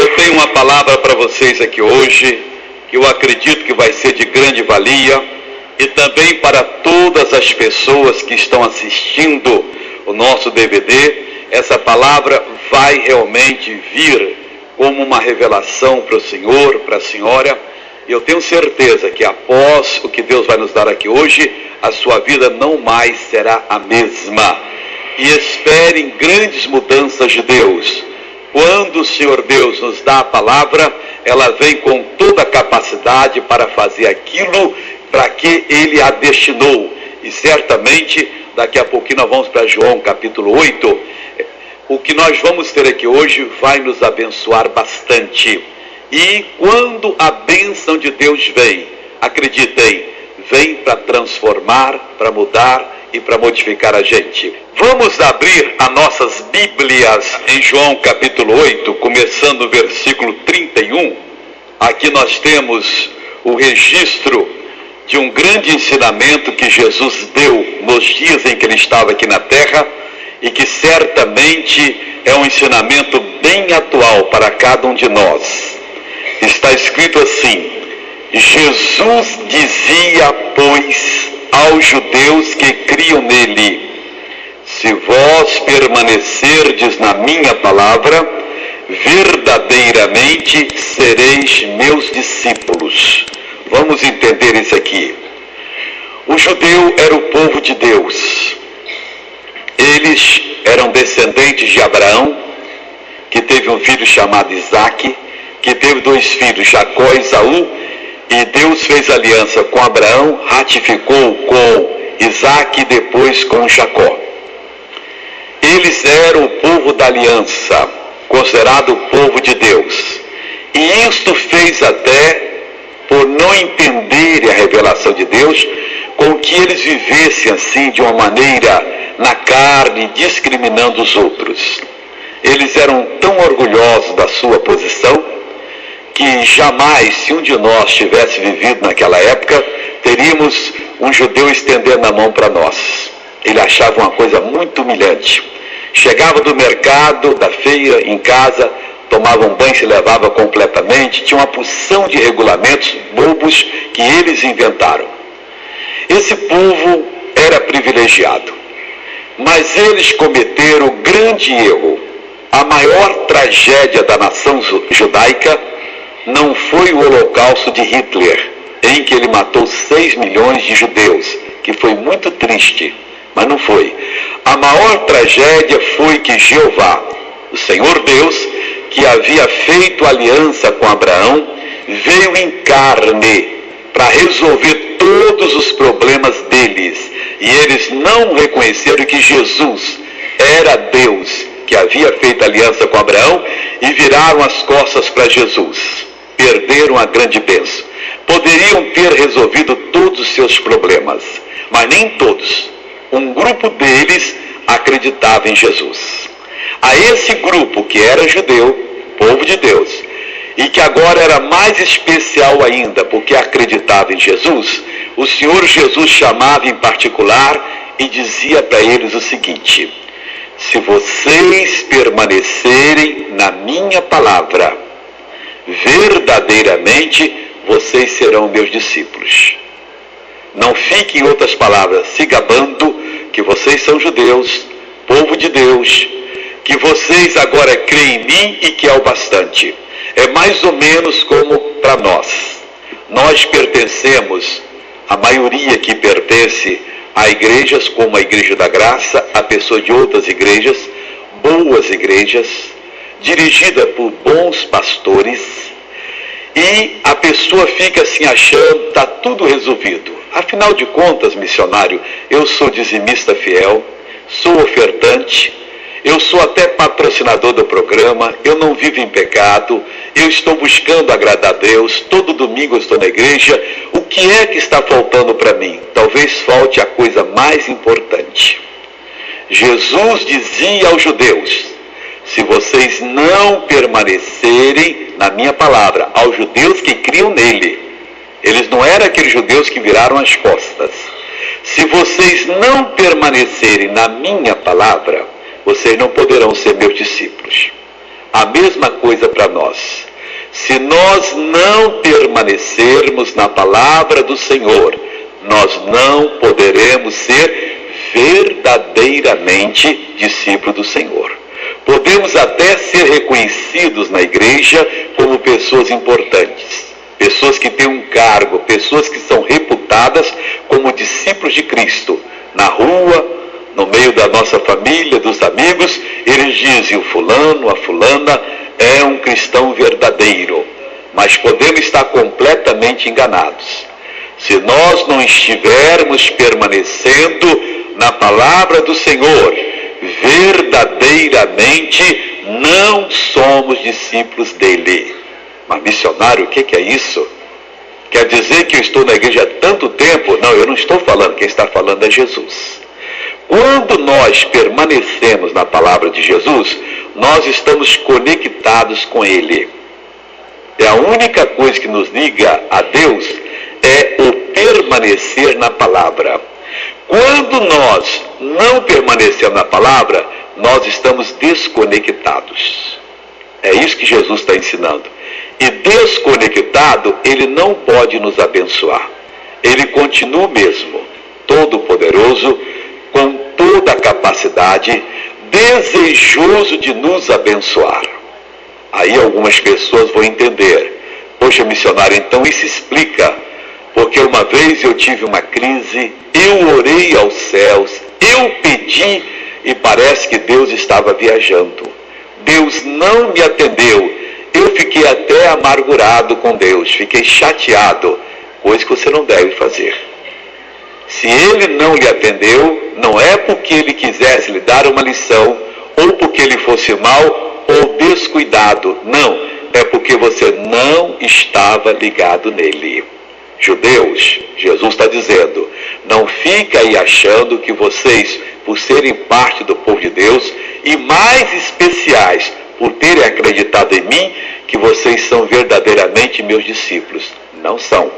Eu tenho uma palavra para vocês aqui hoje, que eu acredito que vai ser de grande valia, e também para todas as pessoas que estão assistindo o nosso DVD. Essa palavra vai realmente vir como uma revelação para o Senhor, para a senhora, e eu tenho certeza que após o que Deus vai nos dar aqui hoje, a sua vida não mais será a mesma. E esperem grandes mudanças de Deus. Quando o Senhor Deus nos dá a palavra, ela vem com toda a capacidade para fazer aquilo para que Ele a destinou. E certamente, daqui a pouquinho nós vamos para João capítulo 8. O que nós vamos ter aqui hoje vai nos abençoar bastante. E quando a bênção de Deus vem, acreditem, vem para transformar, para mudar e para modificar a gente. Vamos abrir as nossas Bíblias em João capítulo 8, começando no versículo 31. Aqui nós temos o registro de um grande ensinamento que Jesus deu nos dias em que Ele estava aqui na terra, e que certamente é um ensinamento bem atual para cada um de nós. Está escrito assim: Jesus dizia, pois, aos judeus que criam nele: se vós permanecerdes na minha palavra, verdadeiramente sereis meus discípulos. Vamos entender isso aqui. O judeu era o povo de Deus. Eles eram descendentes de Abraão, que teve um filho chamado Isaque, que teve 2 filhos, Jacó e Esaú, e Deus fez aliança com Abraão, ratificou com Isaque e depois com Jacó. Eles eram o povo da aliança, considerado o povo de Deus. E isto fez até, por não entenderem a revelação de Deus, com que eles vivessem assim de uma maneira na carne, discriminando os outros. Eles eram tão orgulhosos da sua posição que jamais, se um de nós tivesse vivido naquela época, teríamos um judeu estendendo a mão para nós. Ele achava uma coisa muito humilhante. Chegava do mercado, da feira, em casa, tomava um banho, se levava completamente. Tinha uma porção de regulamentos bobos que eles inventaram. Esse povo era privilegiado, mas eles cometeram o grande erro. A maior tragédia da nação judaica não foi o Holocausto de Hitler, em que ele matou 6 milhões de judeus, que foi muito triste, mas não foi. A maior tragédia foi que Jeová, o Senhor Deus, que havia feito aliança com Abraão, veio em carne para resolver todos os problemas deles. E eles não reconheceram que Jesus era Deus, que havia feito aliança com Abraão, e viraram as costas para Jesus. Perderam a grande bênção. Poderiam ter resolvido todos os seus problemas, mas nem todos. Um grupo deles acreditava em Jesus. A esse grupo, que era judeu, povo de Deus, e que agora era mais especial ainda, porque acreditava em Jesus, o Senhor Jesus chamava em particular e dizia para eles o seguinte: se vocês permanecerem na minha palavra, verdadeiramente vocês serão meus discípulos. Não fiquem, em outras palavras, se gabando que vocês são judeus, povo de Deus, que vocês agora creem em mim e que é o bastante. É mais ou menos como para nós. Nós pertencemos, a maioria que pertence a igrejas como a Igreja da Graça, a pessoa de outras igrejas, boas igrejas, dirigida por bons pastores, e a pessoa fica assim achando, está tudo resolvido. Afinal de contas, missionário, eu sou dizimista fiel, sou ofertante, eu sou até patrocinador do programa, eu não vivo em pecado, eu estou buscando agradar a Deus, todo domingo eu estou na igreja. O que é que está faltando para mim? Talvez falte a coisa mais importante. Jesus dizia aos judeus: se vocês não permanecerem na minha palavra, aos judeus que criam nele, eles não eram aqueles judeus que viraram as costas. Se vocês não permanecerem na minha palavra, vocês não poderão ser meus discípulos. A mesma coisa para nós. Se nós não permanecermos na palavra do Senhor, nós não poderemos ser verdadeiramente discípulos do Senhor. Podemos até ser reconhecidos na igreja como pessoas importantes, pessoas que têm um cargo, pessoas que são reputadas como discípulos de Cristo. Na rua, no meio da nossa família, dos amigos, eles dizem: o fulano, a fulana é um cristão verdadeiro. Mas podemos estar completamente enganados. Se nós não estivermos permanecendo na palavra do Senhor, verdadeiramente não somos discípulos dele. Mas missionário, o que é isso? Quer dizer que eu estou na igreja há tanto tempo? Não, eu não estou falando, quem está falando é Jesus. Quando nós permanecemos na palavra de Jesus, nós estamos conectados com ele. É a única coisa que nos liga a Deus, é o permanecer na palavra. Quando nós não permanecemos na palavra, nós estamos desconectados. É isso que Jesus está ensinando. E desconectado, ele não pode nos abençoar. Ele continua mesmo, todo-poderoso, com toda a capacidade, desejoso de nos abençoar. Aí algumas pessoas vão entender: poxa, missionário, então isso explica, porque uma vez eu tive uma crise, eu orei aos céus, eu pedi e parece que Deus estava viajando. Deus não me atendeu, eu fiquei até amargurado com Deus, fiquei chateado, coisa que você não deve fazer. Se ele não lhe atendeu, não é porque ele quisesse lhe dar uma lição, ou porque ele fosse mau ou descuidado. Não, é porque você não estava ligado nele. Judeus, Jesus está dizendo: não fica aí achando que vocês, por serem parte do povo de Deus, e mais especiais, por terem acreditado em mim, que vocês são verdadeiramente meus discípulos. Não são.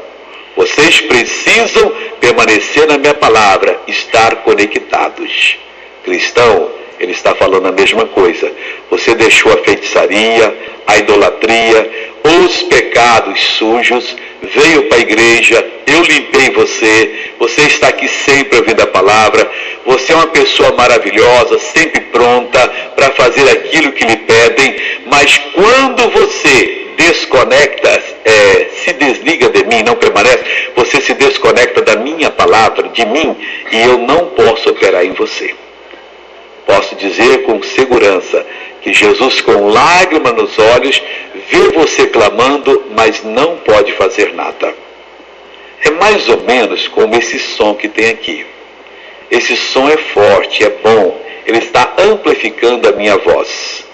Vocês precisam permanecer na minha palavra, estar conectados. Cristão, ele está falando a mesma coisa. Você deixou a feitiçaria, a idolatria, os pecados sujos, veio para a igreja, eu limpei você, você está aqui sempre ouvindo a palavra, você é uma pessoa maravilhosa, sempre pronta para fazer aquilo que lhe pedem, mas quando você desconecta, se desliga de mim, não permanece, você se desconecta da minha palavra, de mim, e eu não posso operar em você. Posso dizer com segurança que Jesus, com lágrima nos olhos, vê você clamando, mas não pode fazer nada. É mais ou menos como esse som que tem aqui. Esse som é forte, é bom, ele está amplificando a minha voz.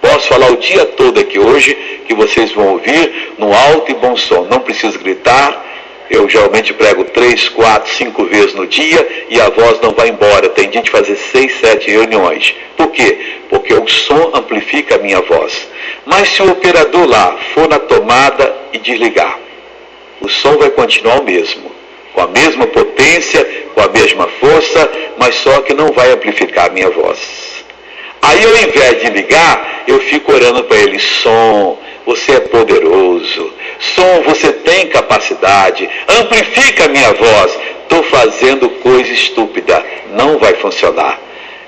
Posso falar o dia todo aqui hoje, que vocês vão ouvir no alto e bom som. Não preciso gritar. Eu geralmente prego 3, 4, 5 vezes no dia e a voz não vai embora. Tem dia de fazer 6, 7 reuniões. Por quê? Porque o som amplifica a minha voz. Mas se o operador lá for na tomada e desligar, o som vai continuar o mesmo. Com a mesma potência, com a mesma força, mas só que não vai amplificar a minha voz. Aí ao invés de ligar, eu fico orando para ele: som, você é poderoso. Som, você tem capacidade. Amplifica a minha voz. Estou fazendo coisa estúpida. Não vai funcionar.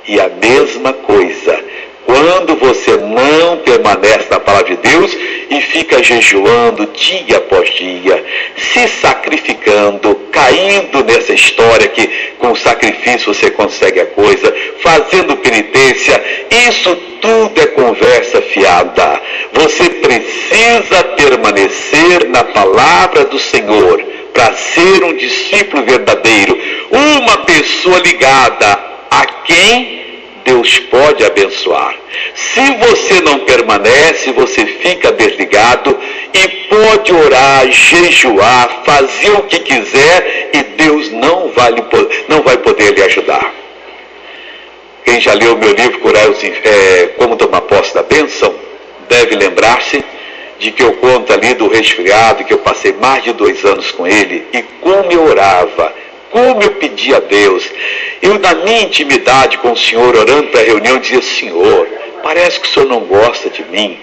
E a mesma coisa, quando você não permanece na palavra de Deus e fica jejuando dia após dia, se sacrificando, caindo nessa história que com sacrifício você consegue a coisa, fazendo penitência, isso tudo é conversa fiada. Você precisa permanecer na palavra do Senhor para ser um discípulo verdadeiro, uma pessoa ligada a quem Deus pode abençoar. Se você não permanece, você fica desligado e pode orar, jejuar, fazer o que quiser e Deus não vai poder lhe ajudar. Quem já leu meu livro Como Tomar Posse da Bênção, deve lembrar-se de que eu conto ali do resfriado, que eu passei mais de 2 anos com ele, e como eu orava, como eu pedia a Deus. Eu, na minha intimidade com o Senhor, orando para a reunião, dizia: Senhor, parece que o Senhor não gosta de mim,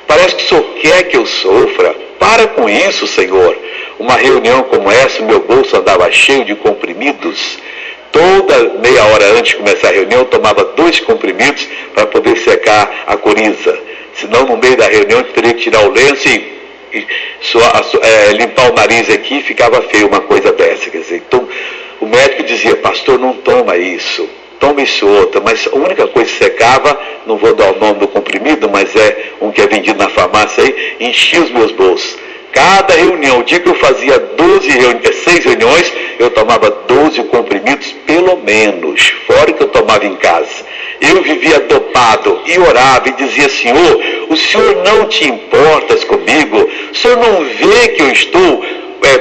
parece que o Senhor quer que eu sofra. Para com isso, Senhor. Uma reunião como essa, o meu bolso andava cheio de comprimidos. Toda meia hora antes de começar a reunião, eu tomava 2 comprimidos para poder secar a coriza. Senão, no meio da reunião, eu teria que tirar o lenço e limpar o nariz aqui, e ficava feio uma coisa dessa. Quer dizer, então, o médico dizia, pastor, não toma isso, toma isso outro. Mas a única coisa que secava, não vou dar o nome do comprimido, mas é um que é vendido na farmácia aí, enchia os meus bolsos. Cada reunião, o dia que eu fazia 6 reuniões, eu tomava 12 comprimidos, pelo menos, fora que eu tomava em casa. Eu vivia dopado e orava e dizia, Senhor, o Senhor não te importas comigo? O Senhor não vê que eu estou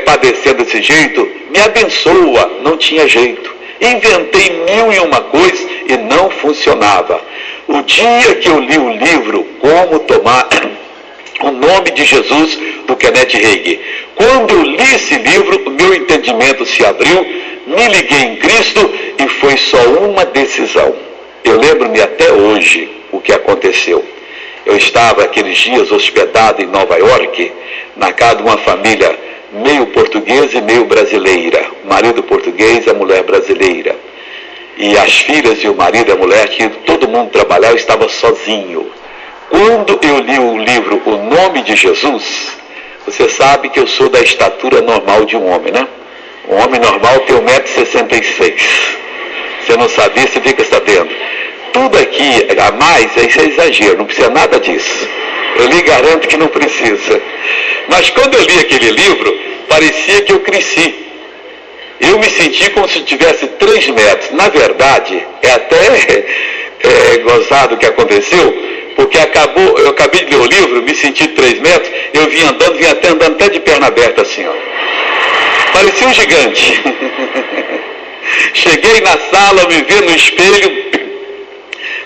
padecendo desse jeito? Me abençoa. Não tinha jeito. Inventei 1001 coisas e não funcionava. O dia que eu li o livro Como Tomar o Nome de Jesus, do Kenneth Hagin, quando eu li esse livro, o meu entendimento se abriu, me liguei em Cristo e foi só uma decisão. Eu lembro-me até hoje o que aconteceu. Eu estava aqueles dias hospedado em Nova York, na casa de uma família meio portuguesa e meio brasileira. O marido português e a mulher brasileira. E as filhas e o marido e a mulher, que todo mundo trabalhava, eu estava sozinho. Quando eu li o livro O Nome de Jesus, você sabe que eu sou da estatura normal de um homem, né? Um homem normal tem 1,66 m. Você não sabia, você fica sabendo. Tudo aqui a mais, isso é exagero, não precisa nada disso. Eu lhe garanto que não precisa. Mas quando eu li aquele livro, parecia que eu cresci. Eu me senti como se tivesse 3 metros. Na verdade, é até gozado o que aconteceu, porque eu acabei de ler o livro, me senti 3 metros, eu vim andando até de perna aberta assim, ó. Parecia um gigante. Cheguei na sala, me vi no espelho,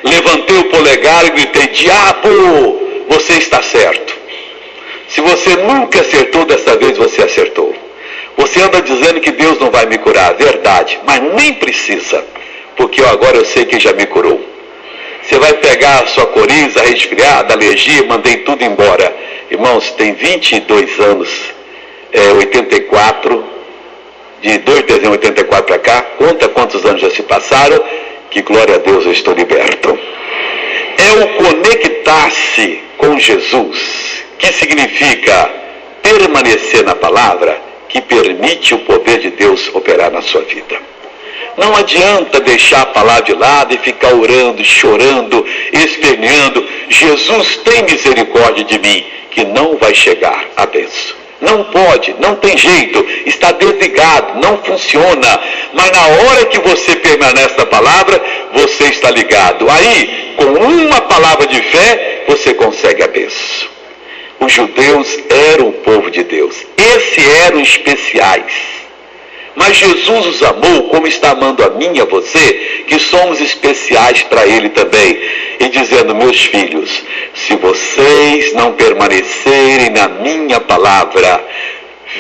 levantei o polegar e gritei, diabo, você está certo. Se você nunca acertou, dessa vez você acertou. Você anda dizendo que Deus não vai me curar, verdade, mas nem precisa, porque agora eu sei que já me curou. Você vai pegar a sua coriza, resfriada, alergia, mandei tudo embora. Irmãos, tem 22 anos, 84, de 2 de dezembro de 84 para cá, conta quantos anos já se passaram, que glória a Deus eu estou liberto. É o conectar-se com Jesus, que significa permanecer na palavra, que permite o poder de Deus operar na sua vida. Não adianta deixar a palavra de lado e ficar orando, chorando, esperneando. Jesus tem misericórdia de mim, que não vai chegar a bênção. Não pode, não tem jeito, está desligado, não funciona. Mas na hora que você permanece na palavra, você está ligado. Aí, com uma palavra de fé, você consegue a bênção. Os judeus eram o povo de Deus. Esses eram especiais. Mas Jesus os amou como está amando a mim e a você, que somos especiais para Ele também. E dizendo, meus filhos, se vocês não permanecerem na minha palavra,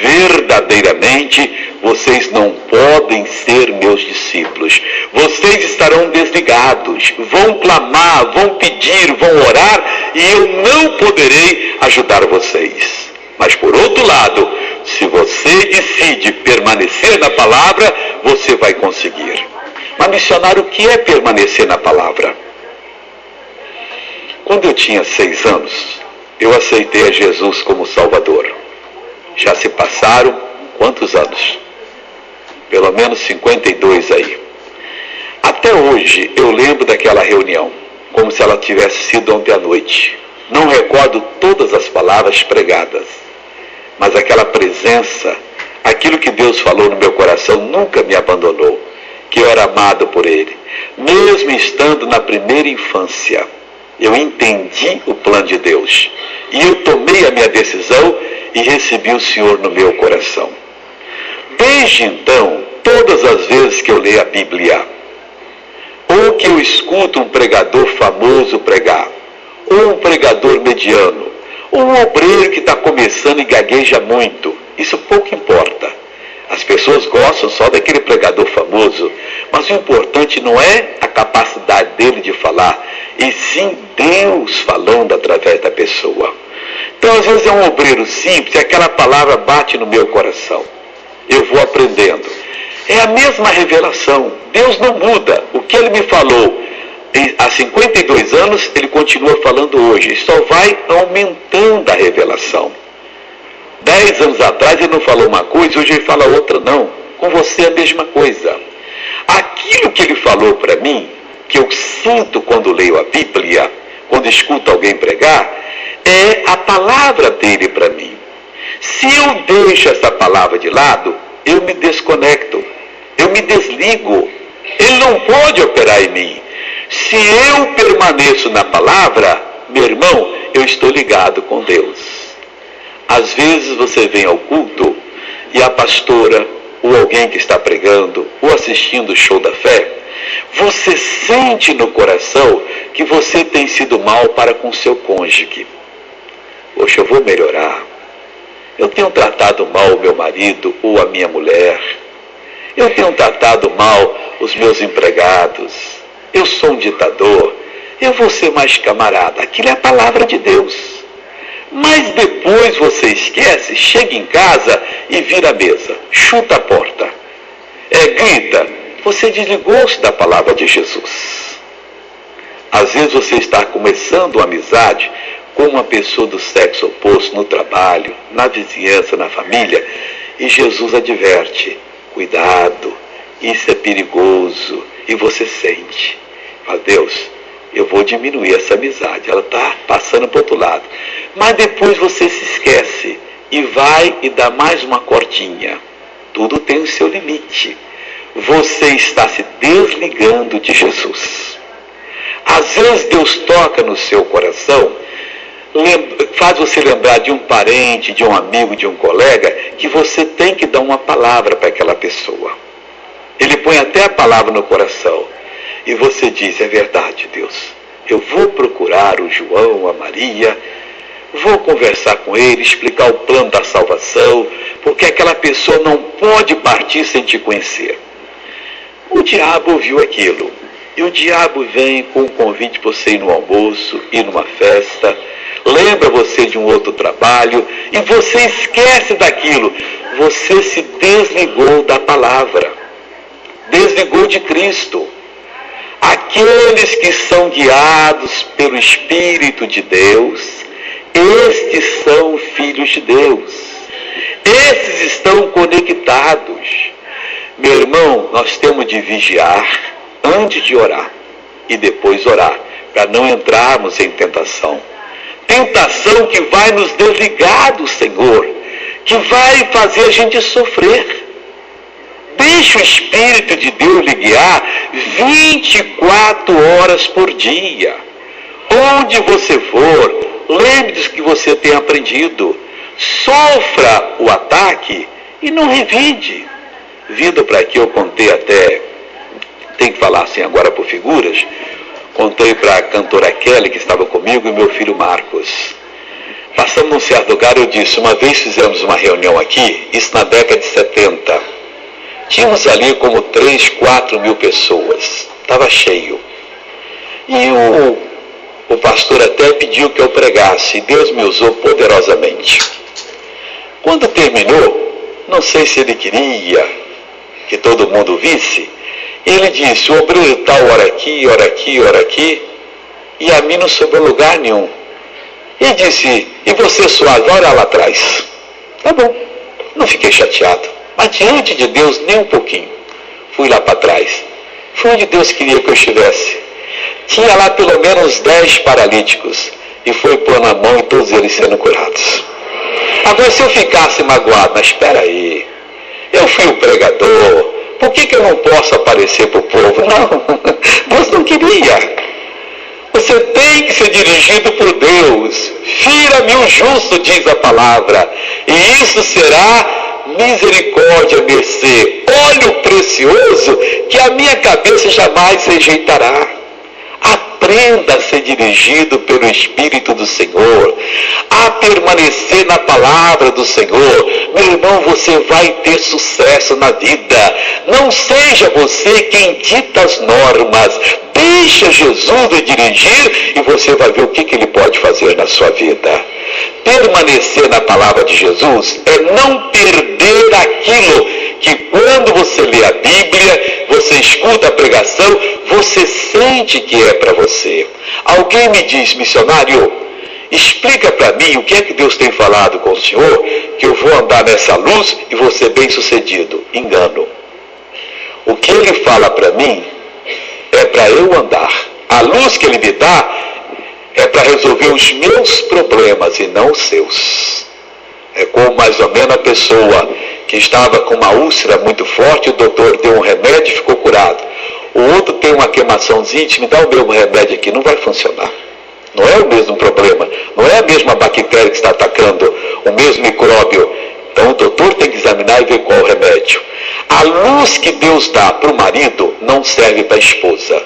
verdadeiramente, vocês não podem ser meus discípulos. Vocês estarão desligados, vão clamar, vão pedir, vão orar, e eu não poderei ajudar vocês. Mas por outro lado, se você decide permanecer na palavra, você vai conseguir. Mas missionário, o que é permanecer na palavra? Quando eu tinha 6 anos, eu aceitei a Jesus como Salvador. Já se passaram quantos anos? Pelo menos 52 aí. Até hoje eu lembro daquela reunião, como se ela tivesse sido ontem à noite. Não recordo todas as palavras pregadas, mas aquela presença, aquilo que Deus falou no meu coração nunca me abandonou, que eu era amado por Ele. Mesmo estando na primeira infância, eu entendi o plano de Deus, e eu tomei a minha decisão e recebi o Senhor no meu coração. Desde então, todas as vezes que eu leio a Bíblia, ou que eu escuto um pregador famoso pregar, ou um pregador mediano, ou um obreiro que está começando e gagueja muito, isso pouco importa. As pessoas gostam só daquele pregador famoso, mas o importante não é a capacidade dele de falar, e sim Deus falando através da pessoa. Então, às vezes é um obreiro simples, e aquela palavra bate no meu coração. Eu vou aprendendo. É a mesma revelação. Deus não muda. O que ele me falou há 52 anos, ele continua falando hoje. Só vai aumentando a revelação. 10 anos atrás ele não falou uma coisa, hoje ele fala outra. Não. Com você é a mesma coisa. Aquilo que ele falou para mim, que eu sinto quando leio a Bíblia, quando escuto alguém pregar, é a palavra dele para mim. Se eu deixo essa palavra de lado, eu me desconecto, eu me desligo. Ele não pode operar em mim. Se eu permaneço na palavra, meu irmão, eu estou ligado com Deus. Às vezes você vem ao culto e a pastora, ou alguém que está pregando, ou assistindo o show da fé, você sente no coração que você tem sido mal para com seu cônjuge. Poxa, eu vou melhorar. Eu tenho tratado mal o meu marido ou a minha mulher. Eu tenho tratado mal os meus empregados. Eu sou um ditador. Eu vou ser mais camarada. Aquilo é a palavra de Deus. Mas depois você esquece, chega em casa e vira a mesa, chuta a porta, grita. Você desligou-se da palavra de Jesus. Às vezes você está começando uma amizade com uma pessoa do sexo oposto no trabalho, na vizinhança, na família, e Jesus adverte: cuidado, isso é perigoso, e você sente. Fala, Deus, eu vou diminuir essa amizade, ela está passando para o outro lado. Mas depois você se esquece e vai e dá mais uma cortinha. Tudo tem o seu limite. Você está se desligando de Jesus. Às vezes Deus toca no seu coração, faz você lembrar de um parente, de um amigo, de um colega, que você tem que dar uma palavra para aquela pessoa. Ele põe até a palavra no coração. E você diz: é verdade, Deus, eu vou procurar o João, a Maria, vou conversar com ele, explicar o plano da salvação, porque aquela pessoa não pode partir sem te conhecer. O diabo ouviu aquilo. E o diabo vem com um convite para você ir no almoço, ir numa festa, lembra você de um outro trabalho, e você esquece daquilo. Você se desligou da palavra, desligou de Cristo. Aqueles que são guiados pelo Espírito de Deus, estes são filhos de Deus. Esses estão conectados. Meu irmão, nós temos de vigiar antes de orar e depois orar, para não entrarmos em tentação. Tentação que vai nos desligar do Senhor, que vai fazer a gente sofrer. Deixe o Espírito de Deus lhe guiar 24 horas por dia. Onde você for, lembre-se que você tem aprendido. Sofra o ataque e não revide. Vindo para aqui, eu contei até, tem que falar assim agora por figuras, contei para a cantora Kelly, que estava comigo, e meu filho Marcos. Passamos num certo lugar, eu disse, uma vez fizemos uma reunião aqui, isso na década de 70. Tínhamos ali como 3, 4 mil pessoas. Estava cheio. E o pastor até pediu que eu pregasse. Deus me usou poderosamente. Quando terminou, não sei se ele queria que todo mundo visse, ele disse: o obreiro tal, ora aqui, ora aqui, ora aqui, e a mim não sobrou lugar nenhum. E disse: e você, suave, ora lá atrás. Tá bom, não fiquei chateado. Mas diante de Deus, nem um pouquinho. Fui lá para trás. Foi onde Deus queria que eu estivesse. Tinha lá pelo menos 10 paralíticos. E foi pondo a mão e todos eles sendo curados. Agora, se eu ficasse magoado, mas espera aí, eu fui o pregador, por que eu não posso aparecer para o povo? Não, Deus não queria. Você tem que ser dirigido por Deus. Fira-me o justo, diz a palavra, e isso será misericórdia, mercê, óleo precioso que a minha cabeça jamais rejeitará. A Aprenda a ser dirigido pelo Espírito do Senhor, a permanecer na palavra do Senhor. Meu irmão, você vai ter sucesso na vida. Não seja você quem dita as normas. Deixa Jesus lhe dirigir e você vai ver o que Ele pode fazer na sua vida. Permanecer na palavra de Jesus é não perder aquilo que quando você lê a Bíblia, você escuta a pregação, você sente que é para você. Alguém me diz, missionário, explica para mim o que é que Deus tem falado com o senhor, que eu vou andar nessa luz e vou ser bem sucedido. Engano. O que Ele fala para mim é para eu andar. A luz que Ele me dá é para resolver os meus problemas e não os seus. É como mais ou menos a pessoa que estava com uma úlcera muito forte, o doutor deu um remédio e ficou curado. O outro tem uma queimaçãozinha, me dá o mesmo remédio aqui, não vai funcionar. Não é o mesmo problema, não é a mesma bactéria que está atacando, o mesmo micróbio. Então o doutor tem que examinar e ver qual é o remédio. A luz que Deus dá para o marido não serve para a esposa.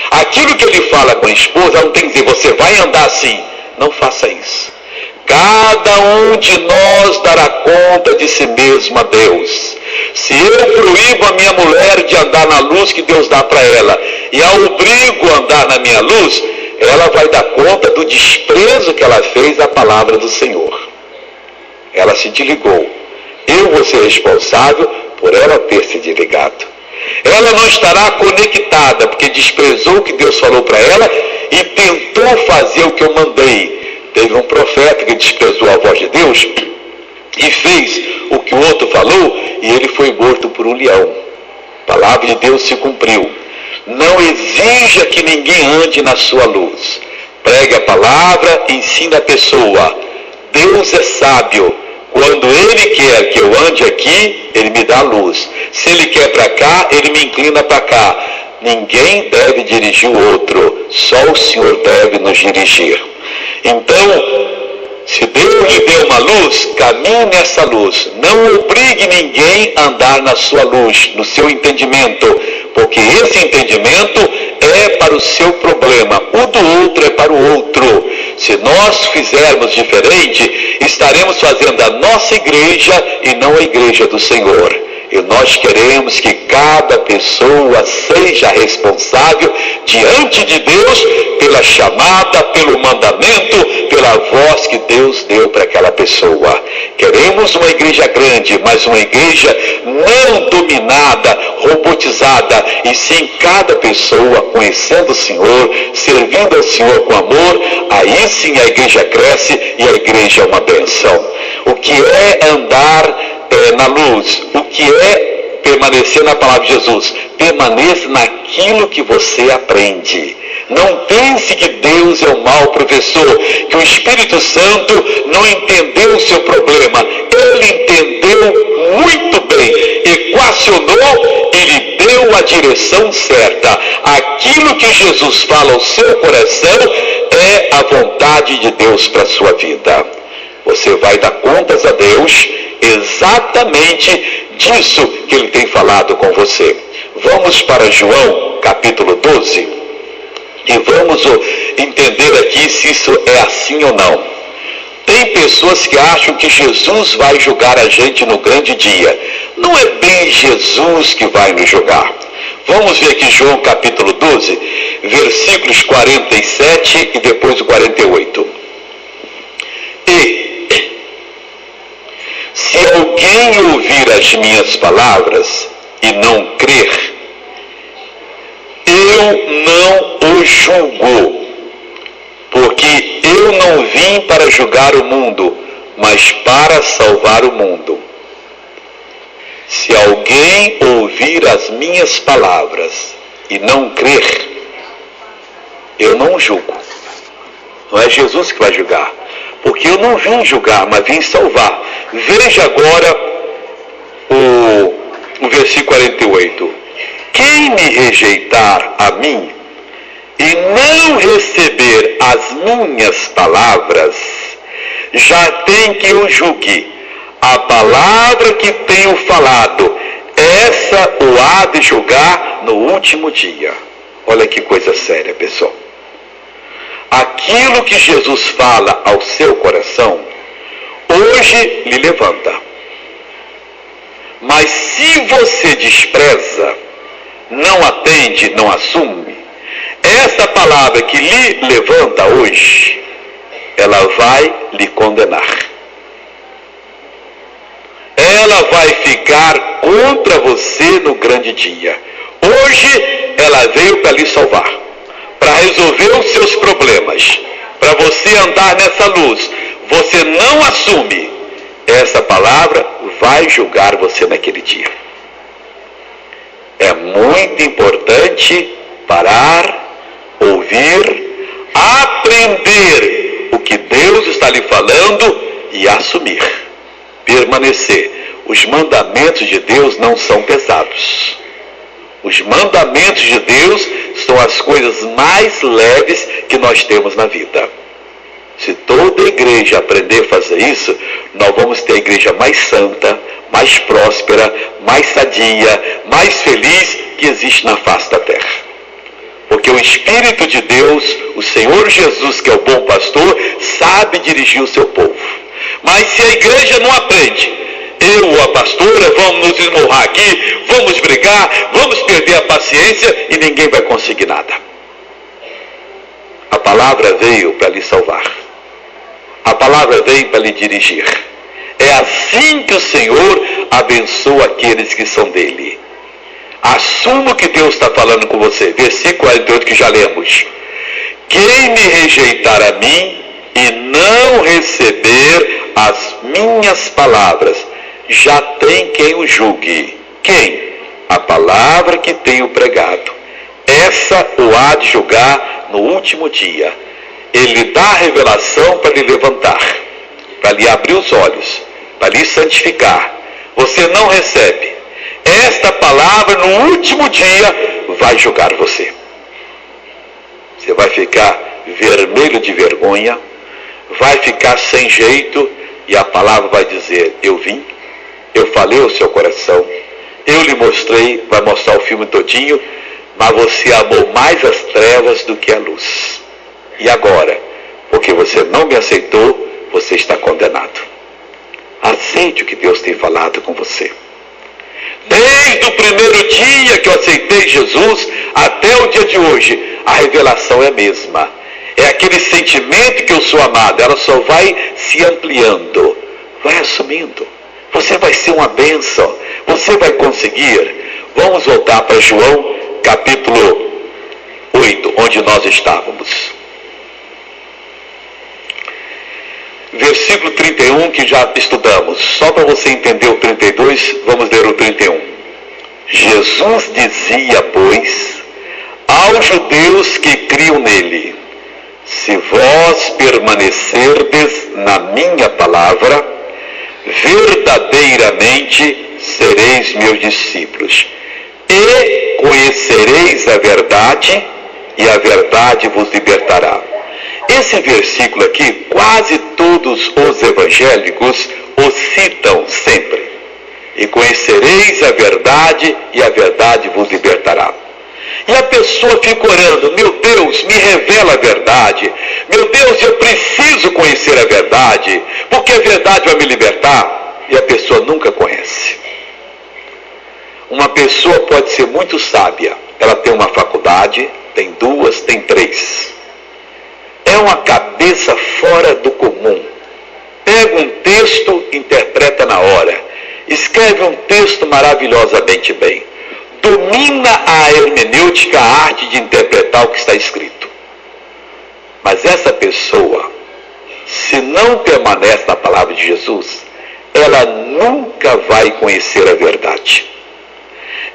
Aquilo que Ele fala com a esposa, não tem que dizer, você vai andar assim. Não faça isso. Cada um de nós dará conta de si mesmo a Deus. Se eu proíbo a minha mulher de andar na luz que Deus dá para ela, e a obrigo a andar na minha luz, ela vai dar conta do desprezo que ela fez à palavra do Senhor. Ela se desligou. Eu vou ser responsável por ela ter se desligado. Ela não estará conectada, porque desprezou o que Deus falou para ela e tentou fazer o que eu mandei. Teve um profeta que desprezou a voz de Deus e fez o que o outro falou e ele foi morto por um leão. A palavra de Deus se cumpriu. Não exija que ninguém ande na sua luz. Pregue a palavra, ensine a pessoa. Deus é sábio. Quando Ele quer que eu ande aqui, Ele me dá a luz. Se Ele quer para cá, Ele me inclina para cá. Ninguém deve dirigir o outro. Só o Senhor deve nos dirigir. Então, se Deus lhe deu uma luz, caminhe nessa luz. Não obrigue ninguém a andar na sua luz, no seu entendimento. Porque esse entendimento é para o seu problema. O do outro é para o outro. Se nós fizermos diferente, estaremos fazendo a nossa igreja e não a igreja do Senhor. E nós queremos que cada pessoa seja responsável diante de Deus pela chamada, pelo mandamento, pela voz que Deus deu para aquela pessoa. Queremos uma igreja grande, mas uma igreja não dominada, robotizada, e sim cada pessoa conhecendo o Senhor, servindo ao Senhor com amor. Aí sim a igreja cresce e a igreja é uma bênção. O que é andar na luz? O que é permanecer na palavra de Jesus? Permaneça naquilo que você aprende. Não pense que Deus é um mau professor, que o Espírito Santo não entendeu o seu problema. Ele entendeu muito bem, equacionou, ele deu a direção certa. Aquilo que Jesus fala ao seu coração é a vontade de Deus para a sua vida. Você vai dar contas a Deus exatamente disso que Ele tem falado com você. Vamos para João, capítulo 12, e vamos entender aqui se isso é assim ou não. Tem pessoas que acham que Jesus vai julgar a gente no grande dia. Não é bem Jesus que vai nos julgar. Vamos ver aqui João capítulo 12, versículos 47 e depois o 48. E se alguém ouvir as minhas palavras e não crer, eu não o julgo, porque eu não vim para julgar o mundo, mas para salvar o mundo. Se alguém ouvir as minhas palavras e não crer, eu não julgo. Não é Jesus que vai julgar, porque eu não vim julgar, mas vim salvar. Veja agora o versículo 48. Quem me rejeitar a mim e não receber as minhas palavras, já tem que o julgue. A palavra que tenho falado, essa o há de julgar no último dia. Olha que coisa séria, pessoal. aquilo que Jesus fala ao seu coração, hoje lhe levanta. Mas se você despreza, não atende, não assume, esta palavra que lhe levanta hoje, ela vai lhe condenar. Ela vai ficar contra você no grande dia. Hoje ela veio para lhe salvar, para resolver os seus problemas, para você andar nessa luz. Você não assume, essa palavra vai julgar você naquele dia. É muito importante parar, ouvir, aprender o que Deus está lhe falando e assumir, permanecer. Os mandamentos de Deus não são pesados. Os mandamentos de Deus são as coisas mais leves que nós temos na vida. Se toda igreja aprender a fazer isso, nós vamos ter a igreja mais santa, mais próspera, mais sadia, mais feliz que existe na face da terra. Porque o Espírito de Deus, o Senhor Jesus, que é o bom pastor, sabe dirigir o seu povo. Mas se a igreja não aprende, eu ou a pastora vamos nos esmurrar aqui, vamos brigar, vamos perder a paciência e ninguém vai conseguir nada. A palavra veio para lhe salvar. A palavra veio para lhe dirigir. É assim que o Senhor abençoa aqueles que são dele. Assuma o que Deus está falando com você. Versículo 48 que já lemos. Quem me rejeitar a mim e não receber as minhas palavras, já tem quem o julgue. Quem? A palavra que tenho pregado. Essa o há de julgar no último dia. Ele dá a revelação para lhe levantar, para lhe abrir os olhos, para lhe santificar. Você não recebe. Esta palavra no último dia vai julgar você. Você vai ficar vermelho de vergonha, vai ficar sem jeito e a palavra vai dizer: eu vim, eu falei ao seu coração, eu lhe mostrei, vai mostrar o filme todinho, mas você amou mais as trevas do que a luz. E agora, porque você não me aceitou, você está condenado. Aceite o que Deus tem falado com você. Desde o primeiro dia que eu aceitei Jesus até o dia de hoje, a revelação é a mesma. É aquele sentimento que eu sou amado, ela só vai se ampliando, vai assumindo. Você vai ser uma bênção, você vai conseguir. Vamos voltar para João capítulo 8, onde nós estávamos. Versículo 31 que já estudamos. Só para você entender o 32, vamos ler o 31. Jesus dizia, pois, aos judeus que criam nele: se vós permanecerdes na minha palavra, verdadeiramente sereis meus discípulos, e conhecereis a verdade, e a verdade vos libertará. Esse versículo aqui, quase todos os evangélicos o citam sempre. E conhecereis a verdade, e a verdade vos libertará. E a pessoa fica orando: meu Deus, me revela a verdade. Meu Deus, eu preciso conhecer a verdade, porque a verdade vai me libertar. E a pessoa nunca conhece. Uma pessoa pode ser muito sábia. Ela tem uma faculdade, tem duas, tem três. É uma cabeça fora do comum. Pega um texto, interpreta na hora. Escreve um texto maravilhosamente bem. Domina a hermenêutica, a arte de interpretar o que está escrito. Mas essa pessoa, se não permanece na palavra de Jesus, ela nunca vai conhecer a verdade.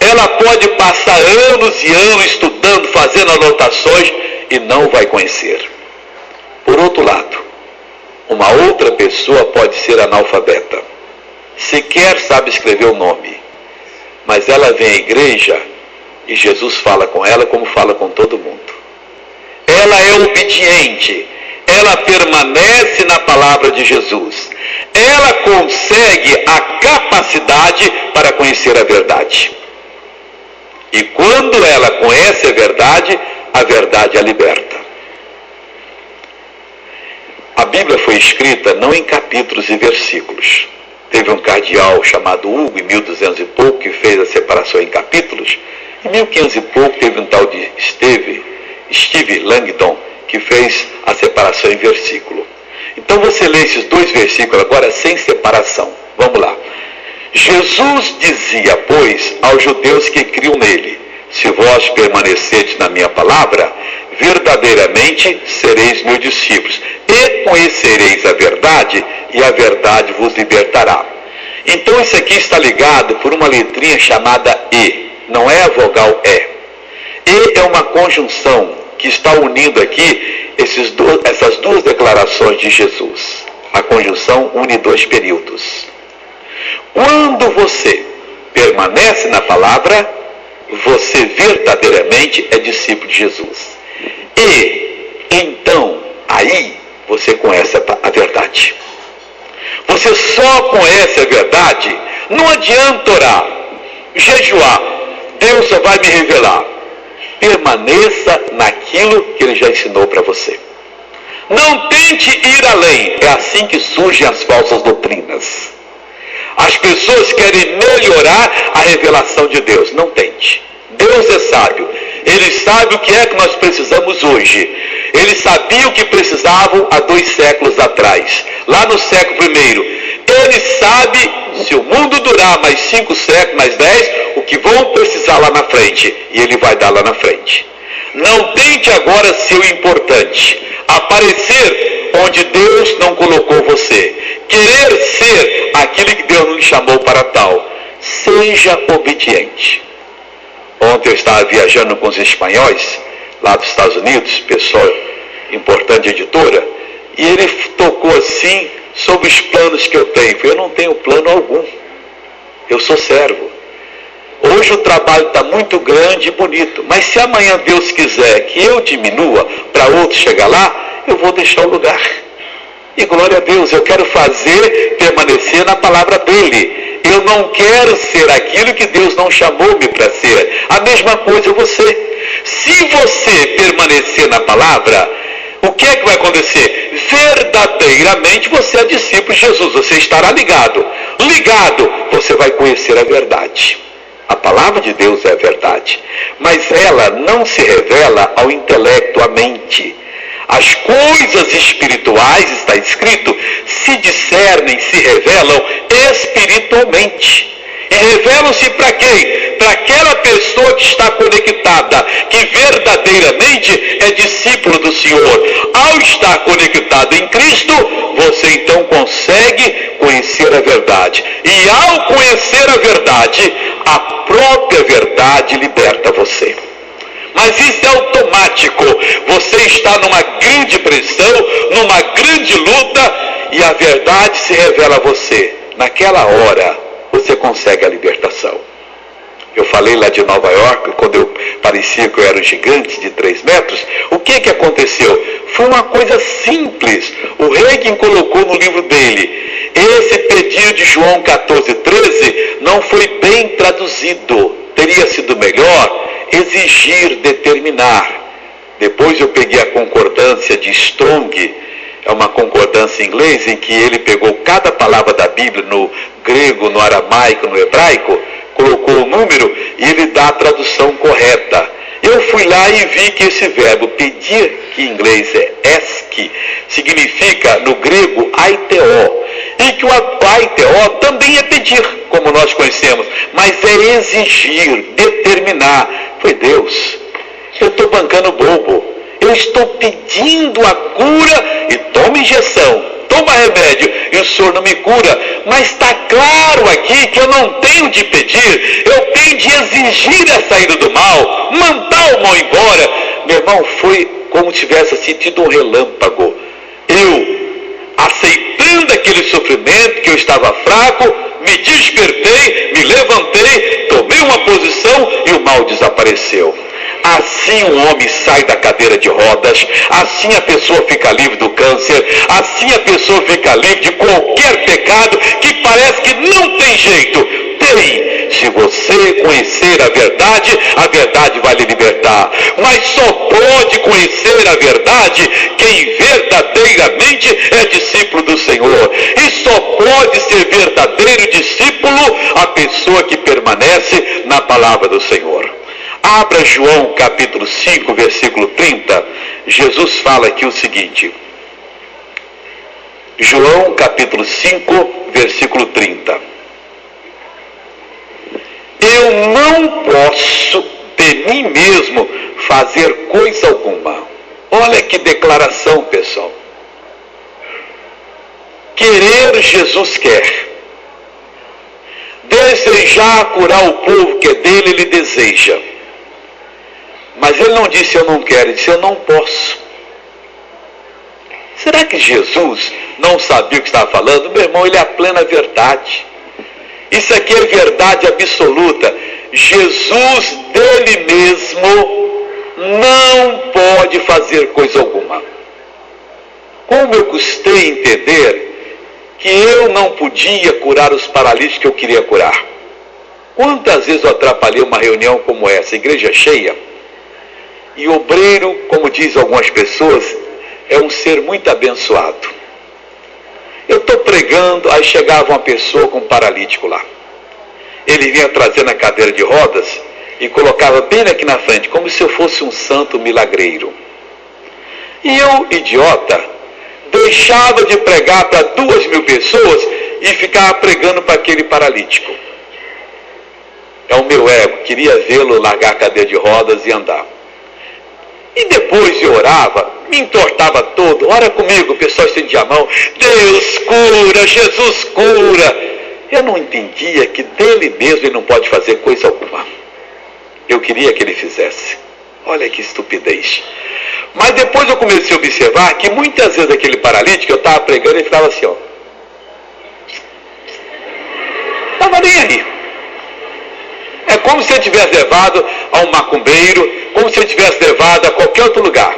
Ela pode passar anos e anos estudando, fazendo anotações e não vai conhecer. Por outro lado, uma outra pessoa pode ser analfabeta, sequer sabe escrever o nome, mas ela vem à igreja e Jesus fala com ela como fala com todo mundo. Ela é obediente, ela permanece na palavra de Jesus, ela consegue a capacidade para conhecer a verdade. E quando ela conhece a verdade a liberta. A Bíblia foi escrita não em capítulos e versículos. Teve um cardeal chamado Hugo, em 1200 e pouco, que fez a separação em capítulos. Em 1500 e pouco teve um tal de Steve Langdon, que fez a separação em versículo. Então você lê esses dois versículos agora sem separação. Vamos lá. Jesus dizia, pois, aos judeus que criam nele: se vós permanecerdes na minha palavra, verdadeiramente sereis meus discípulos, e conhecereis a verdade, e a verdade vos libertará. Então isso aqui está ligado por uma letrinha chamada E, não é a vogal E. E é uma conjunção que está unindo aqui essas duas declarações de Jesus. A conjunção une dois períodos. Quando você permanece na palavra, você verdadeiramente é discípulo de Jesus. E então, aí, você conhece a verdade. Você só conhece a verdade, não adianta orar, jejuar, Deus só vai me revelar. Permaneça naquilo que Ele já ensinou para você. Não tente ir além, é assim que surgem as falsas doutrinas. As pessoas querem melhorar a revelação de Deus, não tente. Deus é sábio, Ele sabe o que é que nós precisamos hoje. Ele sabia o que precisavam há 2 séculos atrás, lá no século I. Ele sabe, se o mundo durar mais 5 séculos, mais 10, o que vão precisar lá na frente, e Ele vai dar lá na frente. Não tente agora ser o importante, aparecer onde Deus não colocou você, querer ser aquele que Deus não lhe chamou para tal. Seja obediente. Ontem eu estava viajando com os espanhóis, lá dos Estados Unidos, pessoal importante, editora, e ele tocou assim sobre os planos que eu tenho. Eu não tenho plano algum, eu sou servo. Hoje o trabalho está muito grande e bonito, mas se amanhã Deus quiser que eu diminua para outro chegar lá, eu vou deixar o lugar. E glória a Deus, eu quero permanecer na palavra dele. Eu não quero ser aquilo que Deus não chamou-me para ser. A mesma coisa você. Se você permanecer na palavra, o que é que vai acontecer? Verdadeiramente você é discípulo de Jesus, você estará ligado. Ligado, você vai conhecer a verdade. A palavra de Deus é a verdade, mas ela não se revela ao intelecto, à mente. As coisas espirituais, está escrito, se discernem, se revelam espiritualmente. E revelam-se para quem? Para aquela pessoa que está conectada, que verdadeiramente é discípulo do Senhor. Ao estar conectado em Cristo, você então consegue conhecer a verdade. E ao conhecer a verdade, a própria verdade liberta você. Mas isso é automático. Você está numa grande pressão, numa grande luta, e a verdade se revela a você. Naquela hora, você consegue a libertação. Eu falei lá de Nova York, quando eu parecia que eu era um gigante de 3 metros, o que aconteceu? Foi uma coisa simples. O Reagan colocou no livro dele, esse pedido de João 14:13 não foi bem traduzido. Teria sido melhor exigir, determinar. Depois eu peguei a concordância de Strong, é uma concordância em inglês, em que ele pegou cada palavra da Bíblia, no grego, no aramaico, no hebraico, colocou o número e ele dá a tradução correta. Eu fui lá e vi que esse verbo pedir, que em inglês é ask, significa no grego aiteo, e que o aiteo também é pedir, como nós conhecemos, mas é exigir, determinar. Foi Deus, eu estou bancando bobo, eu estou pedindo a cura e toma injeção, toma remédio e o Senhor não me cura, mas está claro aqui que eu não tenho de pedir, eu tenho de exigir a saída do mal, mandar o mal embora. Meu irmão, foi como se tivesse sentido um relâmpago. Eu, aceitando aquele sofrimento, que eu estava fraco, me despertei, me levantei, tomei uma posição e o mal desapareceu. Assim o homem sai da cadeira de rodas, assim a pessoa fica livre do câncer, assim a pessoa fica livre de qualquer pecado que parece que não tem jeito. Tem, se se você conhecer a verdade vai lhe libertar. Mas só pode conhecer a verdade quem verdadeiramente é discípulo do Senhor. E só pode ser verdadeiro discípulo a pessoa que permanece na palavra do Senhor. Abra João capítulo 5, versículo 30. Jesus fala aqui o seguinte. João capítulo 5, versículo 30. Eu não posso de mim mesmo fazer coisa alguma. Olha que declaração, pessoal. Querer, Jesus quer. Desejar curar o povo que é dele, ele deseja. Mas ele não disse eu não quero, ele disse eu não posso. Será que Jesus não sabia o que estava falando? Meu irmão, ele é a plena verdade. Isso aqui é verdade absoluta. Jesus dele mesmo não pode fazer coisa alguma. Como eu custei entender que eu não podia curar os paralíticos que eu queria curar. Quantas vezes eu atrapalhei uma reunião como essa, igreja cheia, e obreiro, como dizem algumas pessoas, é um ser muito abençoado. Eu estou pregando, aí chegava uma pessoa com um paralítico lá. Ele vinha trazendo a cadeira de rodas e colocava bem aqui na frente, como se eu fosse um santo milagreiro. E eu, idiota, deixava de pregar para 2.000 pessoas e ficava pregando para aquele paralítico. É o meu ego, queria vê-lo largar a cadeira de rodas e andar. E depois eu orava, me entortava todo. Ora comigo, o pessoal estendia a mão. Deus cura, Jesus cura. Eu não entendia que dele mesmo ele não pode fazer coisa alguma. Eu queria que ele fizesse. Olha que estupidez. Mas depois eu comecei a observar que muitas vezes aquele paralítico, eu estava pregando e ele ficava assim, ó. Estava nem aí. É como se ele tivesse levado a um macumbeiro, como se ele tivesse levado a qualquer outro lugar,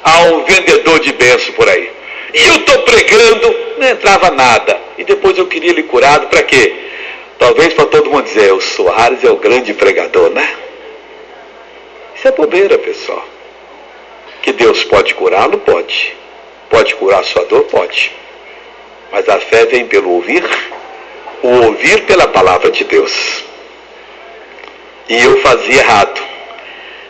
a um vendedor de bênção por aí. E eu estou pregando, não entrava nada. E depois eu queria ele curado, para quê? Talvez para todo mundo dizer, o Soares é o grande pregador, né? Isso é bobeira, pessoal. Que Deus pode curá-lo? Pode. Pode curar a sua dor? Pode. Mas a fé vem pelo ouvir, o ouvir pela palavra de Deus. E eu fazia errado.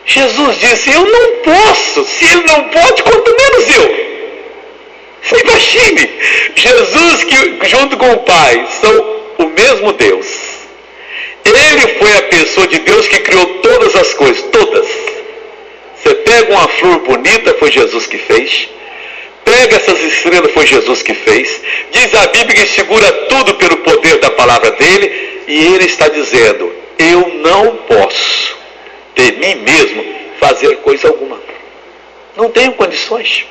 Jesus disse, eu não posso. Se ele não pode, quanto menos eu. Você imagine, Jesus que junto com o Pai são o mesmo Deus. Ele foi a pessoa de Deus que criou todas as coisas, todas. Você pega uma flor bonita, foi Jesus que fez. Pega essas estrelas, foi Jesus que fez. Diz a Bíblia que segura tudo pelo poder da palavra dele. E ele está dizendo, eu não posso de mim mesmo fazer coisa alguma. Não tenho condições.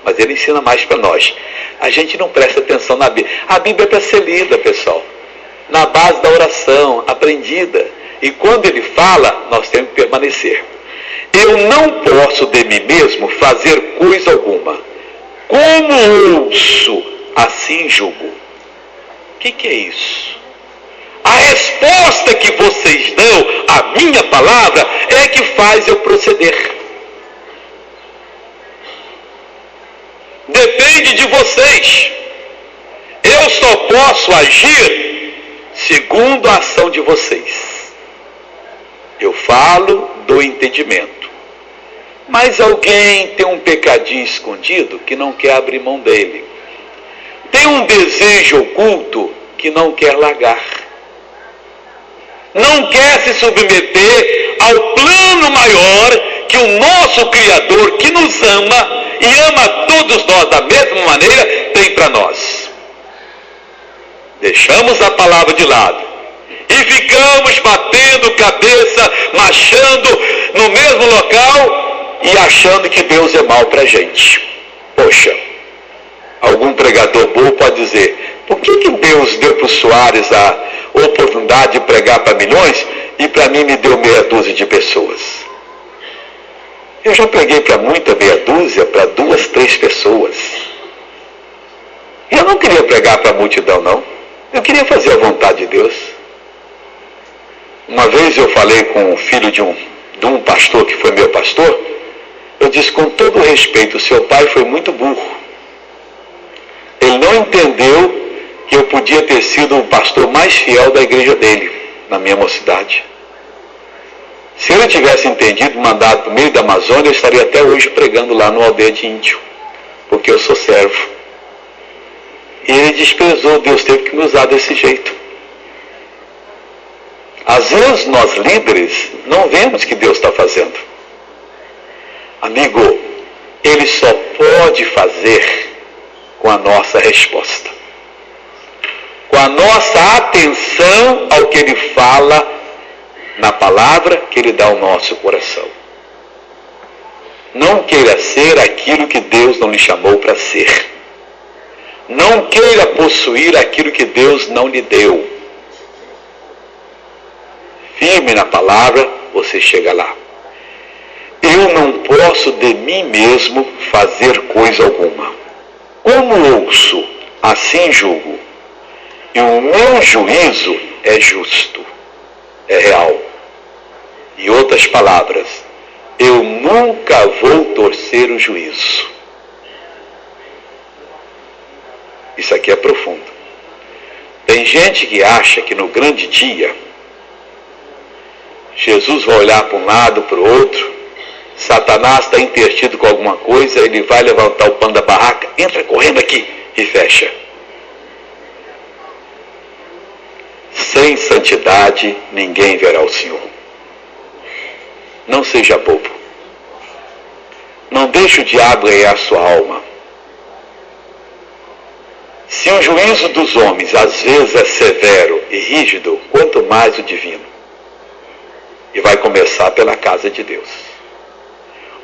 Mas ele ensina mais para nós. A gente não presta atenção na Bíblia. A Bíblia é para ser lida, pessoal. Na base da oração, aprendida. E quando ele fala, nós temos que permanecer. Eu não posso de mim mesmo fazer coisa alguma. Como ouço, assim julgo. O que é isso? A resposta que vocês dão à minha palavra é que faz eu proceder. Depende de vocês. Eu só posso agir segundo a ação de vocês. Eu falo do entendimento. Mas alguém tem um pecadinho escondido que não quer abrir mão dele. Tem um desejo oculto que não quer largar. Não quer se submeter ao plano maior que o nosso Criador, que nos ama e ama todos nós da mesma maneira, tem para nós. Deixamos a palavra de lado e ficamos batendo cabeça, marchando no mesmo local e achando que Deus é mau para a gente. Poxa, algum pregador bom pode dizer, por que Deus deu para o Soares a oportunidade de pregar para milhões e para mim me deu meia dúzia de pessoas? Eu já preguei para muita meia dúzia, para 2, 3 pessoas. Eu não queria pregar para a multidão, não. Eu queria fazer a vontade de Deus. Uma vez eu falei com o filho de um pastor que foi meu pastor. Eu disse com todo respeito, seu pai foi muito burro. Ele não entendeu que eu podia ter sido o pastor mais fiel da igreja dele, na minha mocidade. Se ele tivesse entendido, mandado para o meio da Amazônia, eu estaria até hoje pregando lá no aldeia de índio, porque eu sou servo. E ele desprezou, Deus teve que me usar desse jeito. Às vezes nós líderes não vemos o que Deus está fazendo. Amigo, Ele só pode fazer com a nossa resposta, com a nossa atenção ao que Ele fala na palavra que Ele dá ao nosso coração. Não queira ser aquilo que Deus não lhe chamou para ser. Não queira possuir aquilo que Deus não lhe deu. Firme na palavra, você chega lá. Eu não posso de mim mesmo fazer coisa alguma. Como ouço, assim julgo. E o meu juízo é justo, é real. Em outras palavras, eu nunca vou torcer o juízo. Isso aqui é profundo. Tem gente que acha que no grande dia, Jesus vai olhar para um lado, para o outro, Satanás está intertido com alguma coisa, ele vai levantar o pano da barraca, entra correndo aqui e fecha. Sem santidade, ninguém verá o Senhor. Não seja bobo. Não deixe o diabo ganhar sua alma. Se o juízo dos homens às vezes é severo e rígido, quanto mais o divino. E vai começar pela casa de Deus.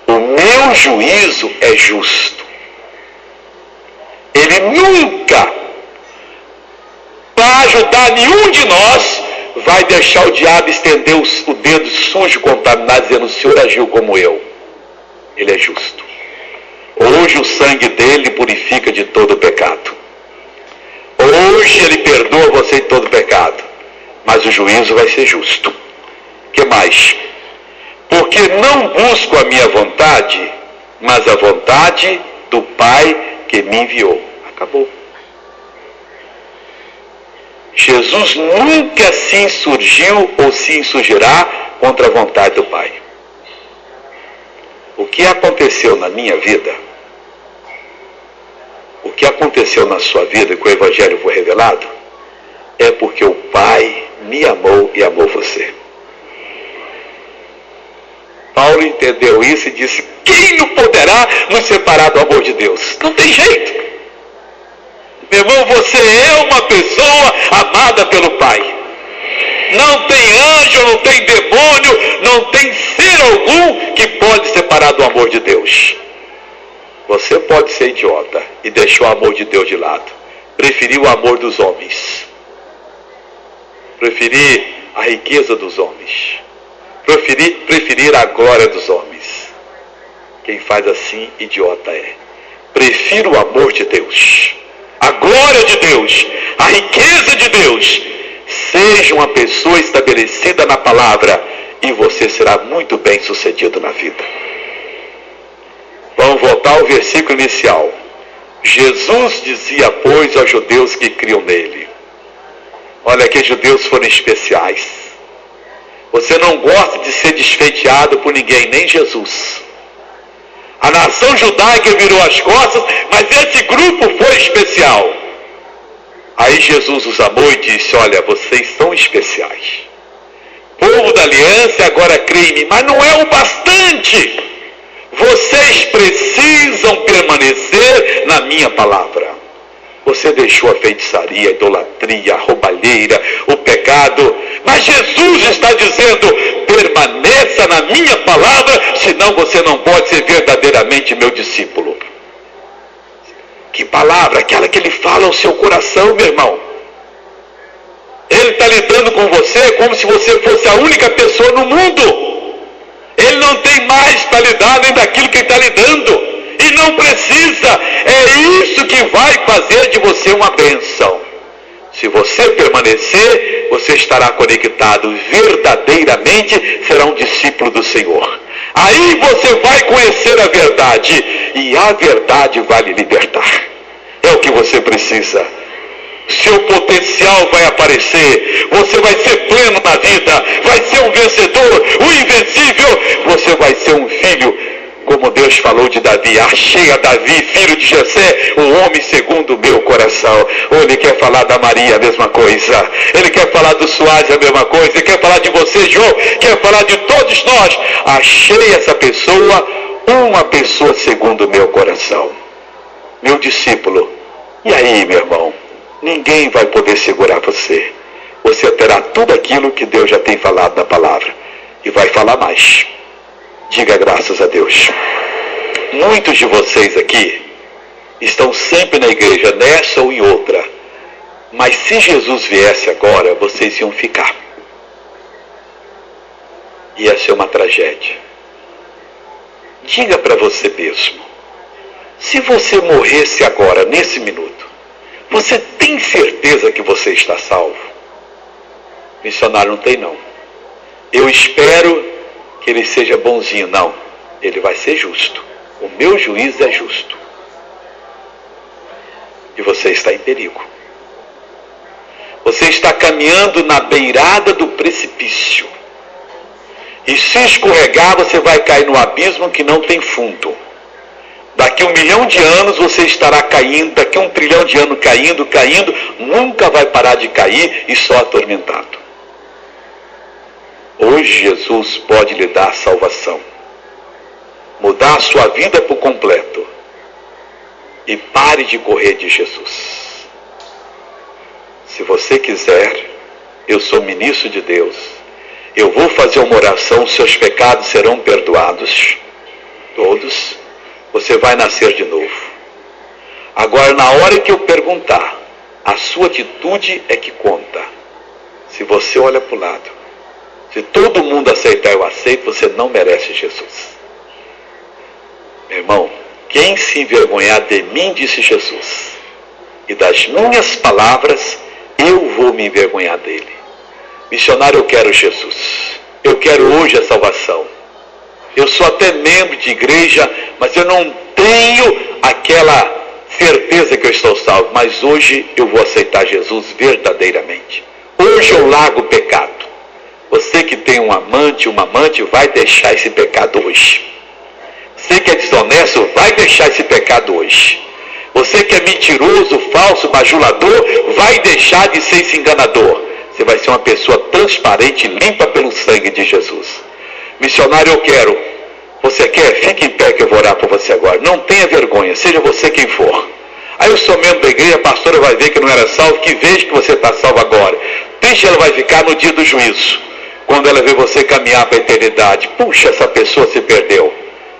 O meu juízo é justo. Ele nunca, para ajudar nenhum de nós, vai deixar o diabo estender o dedo sujo, contaminado, dizendo: o Senhor agiu como eu. Ele é justo. Hoje o sangue dele purifica de todo pecado. Hoje ele perdoa você de todo pecado. Mas o juízo vai ser justo. O que mais? Porque não busco a minha vontade, mas a vontade do Pai que me enviou. Acabou. Jesus nunca se insurgiu ou se insurgirá contra a vontade do Pai. O que aconteceu na minha vida, o que aconteceu na sua vida, que o Evangelho foi revelado, é porque o Pai me amou e amou você. Paulo entendeu isso e disse: quem não poderá nos separar do amor de Deus? Não tem jeito. Meu irmão, você é uma pessoa amada pelo Pai. Não tem anjo, não tem demônio, não tem ser algum que pode separar do amor de Deus. Você pode ser idiota e deixar o amor de Deus de lado. Preferir o amor dos homens. Preferir a riqueza dos homens. Preferir a glória dos homens. Quem faz assim, idiota é. Prefira o amor de Deus, a glória de Deus, a riqueza de Deus. Seja uma pessoa estabelecida na palavra e você será muito bem sucedido na vida. Vamos voltar ao versículo inicial. Jesus dizia, pois, aos judeus que criam nele. Olha que judeus foram especiais. Você não gosta de ser desfeiteado por ninguém, nem Jesus. A nação judaica virou as costas, mas esse grupo foi especial. Aí Jesus os amou e disse: olha, vocês são especiais. Povo da aliança, agora crê em mim, mas não é o bastante. Vocês precisam permanecer na minha palavra. Você deixou a feitiçaria, a idolatria, a roubalheira, o pecado. Mas Jesus está dizendo: permaneça na minha palavra, senão você não pode ser verdadeiramente meu discípulo. Que palavra? Aquela que ele fala ao seu coração, meu irmão. Ele está lidando com você como se você fosse a única pessoa no mundo. Ele não tem mais para lidar nem daquilo que ele está lidando. E não precisa. É isso que vai fazer de você uma bênção. Se você você permanecer, você estará conectado verdadeiramente, será um discípulo do Senhor. Aí você vai conhecer a verdade, e a verdade vai lhe libertar. É o que você precisa. Seu potencial vai aparecer, você vai ser pleno na vida, vai ser um vencedor, um invencível, você vai ser um filho, como Deus falou de Davi: achei a Davi, filho de Jessé, o homem segundo o meu coração. Ou ele quer falar da Maria, a mesma coisa, ele quer falar do Suárez, a mesma coisa, ele quer falar de você, João, quer falar de todos nós. Achei essa pessoa, uma pessoa segundo o meu coração, meu discípulo. E aí, meu irmão, ninguém vai poder segurar você. Você terá tudo aquilo que Deus já tem falado na palavra, e vai falar mais. Diga graças a Deus. Muitos de vocês aqui estão sempre na igreja, nessa ou em outra, mas se Jesus viesse agora, vocês iam ficar. Ia ser uma tragédia. Diga para você mesmo: se você morresse agora, nesse minuto, você tem certeza que você está salvo? Missionário, não tem não. Eu espero que ele seja bonzinho. Não, ele vai ser justo. O meu juízo é justo. E você está em perigo. Você está caminhando na beirada do precipício. E se escorregar, você vai cair no abismo que não tem fundo. Daqui 1 milhão de anos você estará caindo, daqui 1 trilhão de anos caindo, nunca vai parar de cair e só atormentado. Hoje Jesus pode lhe dar salvação, mudar a sua vida por completo, e pare de correr de Jesus. Se você quiser, eu sou ministro de Deus, eu vou fazer uma oração, seus pecados serão perdoados, todos, você vai nascer de novo. Agora, na hora que eu perguntar, a sua atitude é que conta. Se você olha para o lado, se todo mundo aceitar, eu aceito, você não merece Jesus. Meu irmão, quem se envergonhar de mim, disse Jesus, e das minhas palavras, eu vou me envergonhar dele. Missionário, eu quero Jesus. Eu quero hoje a salvação. Eu sou até membro de igreja, mas eu não tenho aquela certeza que eu estou salvo. Mas hoje eu vou aceitar Jesus verdadeiramente. Hoje eu largo o pecado. Você que tem um amante, uma amante, vai deixar esse pecado hoje. Você que é desonesto, vai deixar esse pecado hoje. Você que é mentiroso, falso, bajulador, vai deixar de ser esse enganador. Você vai ser uma pessoa transparente, limpa pelo sangue de Jesus. Missionário, eu quero. Você quer? Fique em pé que eu vou orar por você agora. Não tenha vergonha, seja você quem for. Aí eu sou membro da igreja, a pastora vai ver que não era salvo, que veja que você está salvo agora. Triste ela vai ficar no dia do juízo, quando ela vê você caminhar para a eternidade. Puxa, essa pessoa se perdeu.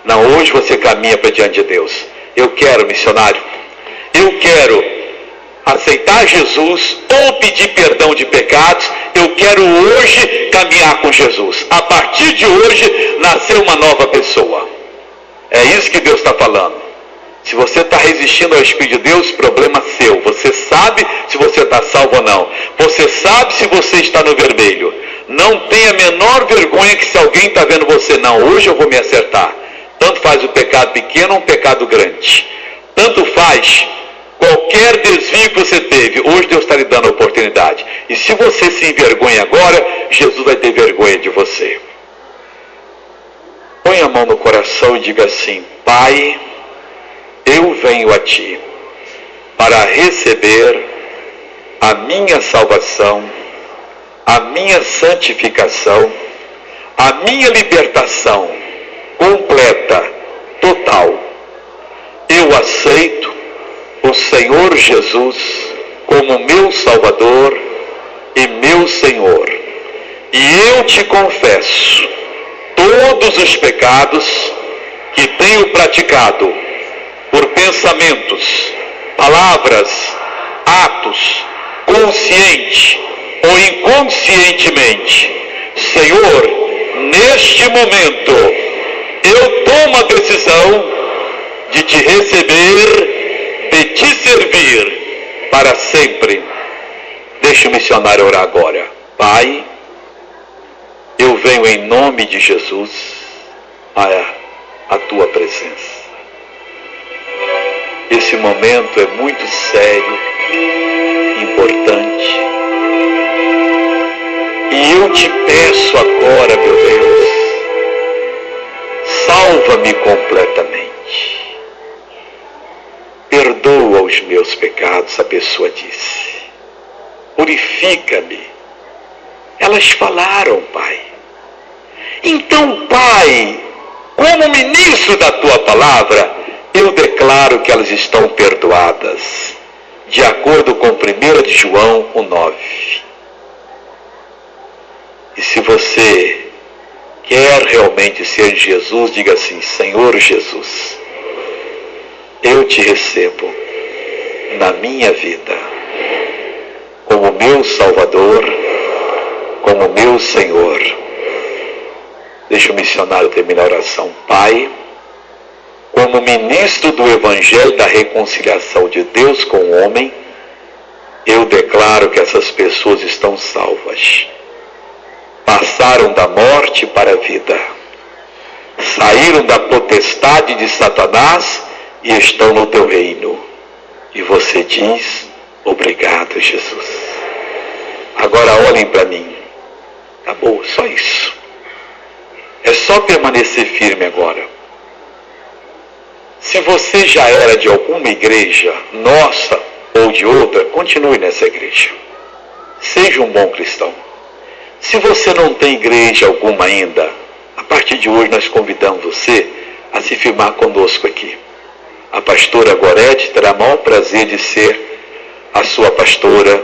Não, hoje você caminha para diante de Deus. Eu quero, missionário, eu quero aceitar Jesus ou pedir perdão de pecados. Eu quero hoje caminhar com Jesus. A partir de hoje, nascer uma nova pessoa. É isso que Deus está falando. Se você está resistindo ao Espírito de Deus, problema seu. Você sabe se você está salvo ou não. Você sabe se você está no vermelho. Não tenha a menor vergonha que se alguém está vendo você. Não, hoje eu vou me acertar. Tanto faz o pecado pequeno ou um pecado grande. Tanto faz qualquer desvio que você teve. Hoje Deus está lhe dando a oportunidade. E se você se envergonha agora, Jesus vai ter vergonha de você. Põe a mão no coração e diga assim: Pai, eu venho a Ti para receber a minha salvação, a minha santificação, a minha libertação completa, total. Eu aceito o Senhor Jesus como meu Salvador e meu Senhor. E eu te confesso todos os pecados que tenho praticado por pensamentos, palavras, atos, consciente ou inconscientemente. Senhor, neste momento, eu tomo a decisão de te receber, de te servir para sempre. Deixa o missionário orar agora. Pai, eu venho em nome de Jesus à tua presença. Esse momento é muito sério, importante. E eu te peço agora, meu Deus, salva-me completamente. Perdoa os meus pecados, a pessoa disse. Purifica-me. Elas falaram, Pai. Então, Pai, como ministro da tua palavra, eu declaro que elas estão perdoadas, de acordo com 1 de João 1,9. E se você quer realmente ser Jesus, diga assim: Senhor Jesus, eu te recebo na minha vida como meu Salvador, como meu Senhor. Deixa o missionário terminar a oração. Pai, como ministro do Evangelho da reconciliação de Deus com o homem, eu declaro que essas pessoas estão salvas. Passaram da morte para a vida. Saíram da potestade de Satanás e estão no teu reino. E você diz: obrigado, Jesus. Agora olhem para mim. Acabou, só isso. É só permanecer firme agora. Se você já era de alguma igreja, nossa ou de outra, continue nessa igreja. Seja um bom cristão. Se você não tem igreja alguma ainda, a partir de hoje nós convidamos você a se firmar conosco aqui. A pastora Gorete terá o maior prazer de ser a sua pastora,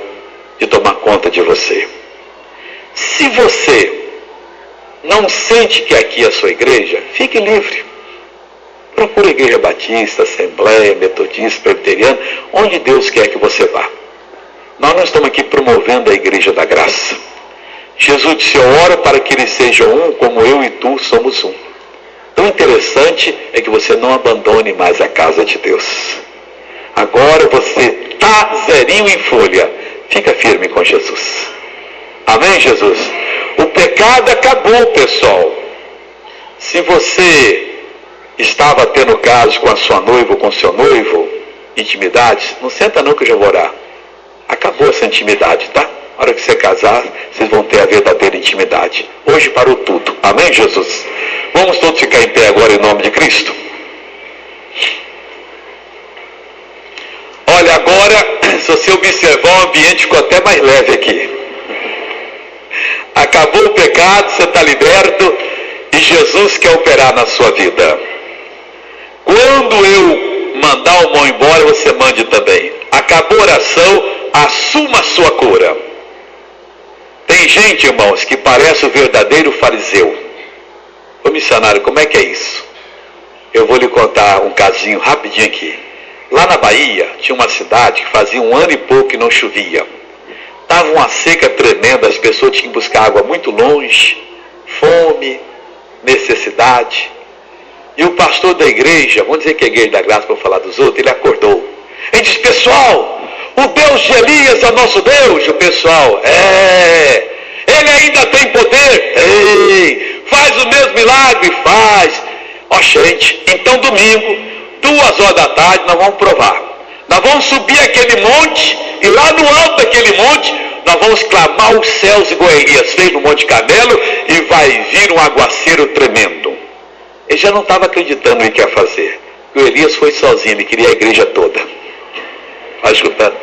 de tomar conta de você. Se você não sente que aqui é a sua igreja, fique livre. Procure a igreja batista, assembleia, metodista, presbiteriana, onde Deus quer que você vá. Nós não estamos aqui promovendo a igreja da graça. Jesus disse: eu oro para que eles sejam um, como eu e tu somos um. Tão interessante é que você não abandone mais a casa de Deus. Agora você está zerinho em folha. Fica firme com Jesus. Amém, Jesus? O pecado acabou, pessoal. Se você estava tendo caso com a sua noiva ou com o seu noivo, intimidade, não senta não que eu já vou orar. Acabou essa intimidade, tá? Na hora que você casar, vocês vão ter a verdadeira intimidade. Hoje parou tudo. Amém, Jesus? Vamos todos ficar em pé agora em nome de Cristo? Olha, agora, se você observar, o ambiente ficou até mais leve aqui. Acabou o pecado, você está liberto e Jesus quer operar na sua vida. Quando eu mandar o mal embora, você mande também. Acabou a oração, assuma a sua cura. Tem gente, irmãos, que parece o verdadeiro fariseu. Ô missionário, como é que é isso? Eu vou lhe contar um casinho rapidinho aqui. Lá na Bahia, tinha uma cidade que fazia 1 ano e pouco que não chovia. Estava uma seca tremenda, as pessoas tinham que buscar água muito longe, fome, necessidade. E o pastor da igreja, vamos dizer que é a igreja da graça para falar dos outros, ele acordou. Ele disse: pessoal, o Deus de Elias é o nosso Deus. O pessoal: ele ainda tem poder? Faz o mesmo milagre? Faz. Ó gente, então domingo, 2 horas da tarde, nós vamos provar. Nós vamos subir aquele monte, e lá no alto daquele monte, nós vamos clamar os céus igual Elias fez no Monte Carmelo, e vai vir um aguaceiro tremendo. Ele já não estava acreditando no que ia fazer. O Elias foi sozinho, ele queria a igreja toda. Vai escutando?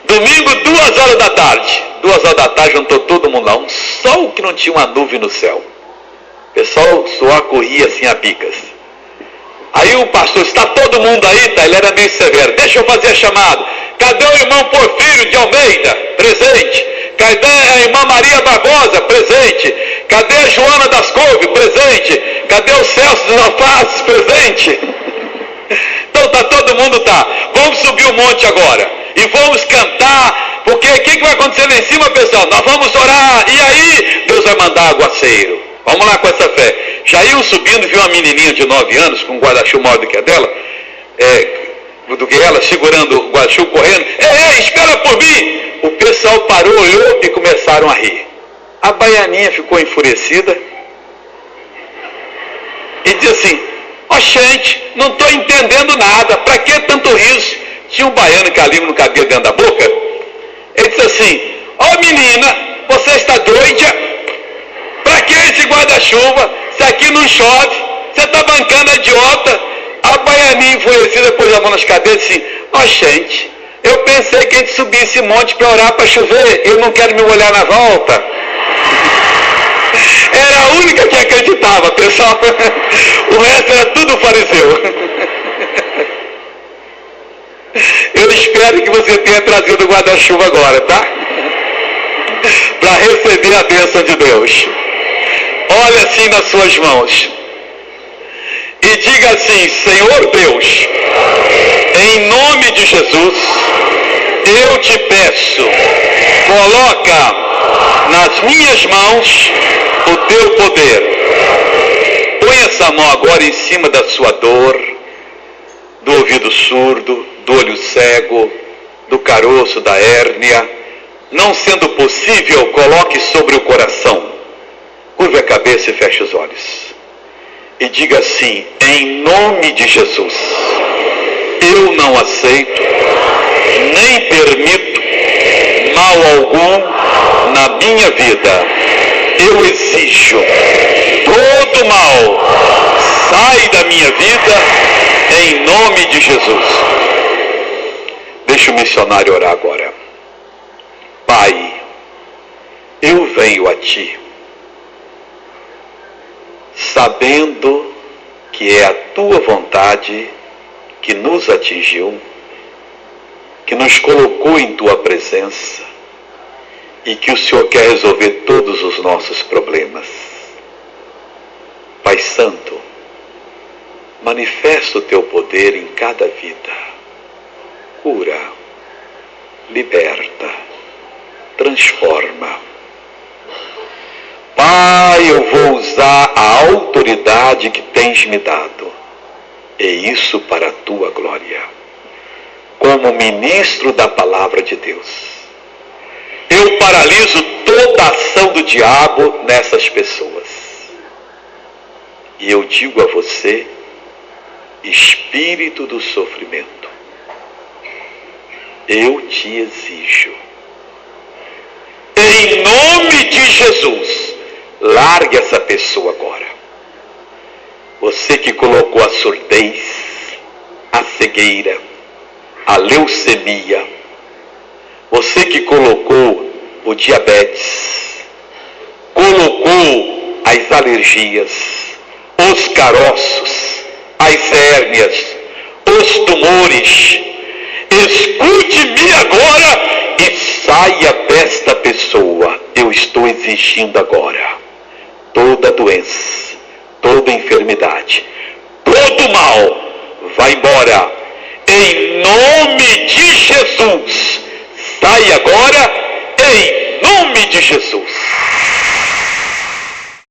Domingo, 2 horas da tarde. 2 horas da tarde, juntou todo mundo lá. Um sol que não tinha uma nuvem no céu. O pessoal só corria assim a bicas. Aí o pastor: está todo mundo aí? Tá? Ele era meio severo. Deixa eu fazer a chamada. Cadê o irmão Porfírio de Almeida? Presente. Cadê a irmã Maria Barbosa? Presente. Cadê a Joana das Couves? Presente. Cadê o Celso dos Alfaces? Presente. Então tá, todo mundo tá. Vamos subir o monte agora. E vamos cantar. Porque o que vai acontecer lá em cima, pessoal? Nós vamos orar. E aí, Deus vai mandar aguaceiro. Vamos lá com essa fé. Já iam subindo, viu uma menininha de 9 anos, com um guarda-chuva maior do que a dela, segurando o guarda-chuva, correndo. Ei, espera por mim. O pessoal pessoal parou, olhou e começaram a rir. A baianinha ficou enfurecida e disse assim: ó, gente, não estou entendendo nada, para que tanto riso? Tinha um baiano que a língua não cabia dentro da boca. Ele disse assim: ó, menina, você está doida? Para que esse guarda-chuva? Se aqui não chove, você está bancando a idiota. A baianinha enfurecida pôs a mão nas cabeças e disse: ó, gente, eu pensei que a gente subisse esse monte para orar para chover, eu não quero me molhar na volta. Era a única que acreditava, pessoal. O resto era tudo fariseu. Eu espero que você tenha trazido o guarda-chuva agora, tá? Para receber a bênção de Deus. Olha assim nas suas mãos e diga assim: Senhor Deus, em nome de Jesus, eu te peço, coloca nas minhas mãos o teu poder. Põe essa mão agora em cima da sua dor, do ouvido surdo, do olho cego, do caroço, da hérnia. Não sendo possível, coloque sobre o coração. Curve a cabeça e feche os olhos. E diga assim: em nome de Jesus, eu não aceito, nem permito mal algum na minha vida. Eu exijo, todo mal sai da minha vida, em nome de Jesus. Deixa o missionário orar agora. Pai, eu venho a Ti, sabendo que é a Tua vontade que nos atingiu, que nos colocou em Tua presença e que o Senhor quer resolver todos os nossos problemas. Pai Santo, manifesta o Teu poder em cada vida. Cura, liberta, transforma. Pai, eu vou usar a autoridade que tens me dado, e isso para a Tua glória, como ministro da palavra de Deus. Eu paraliso toda a ação do diabo nessas pessoas. E eu digo a você, espírito do sofrimento, eu te exijo, em nome de Jesus, largue essa pessoa agora. Você que colocou a surdez, a cegueira, a leucemia, você que colocou o diabetes, colocou as alergias, os caroços, as hérnias, os tumores, escute-me agora e saia desta pessoa. Eu estou exigindo agora toda doença, toda enfermidade, todo mal, vai embora, em nome de Jesus. Sai agora, em nome de Jesus.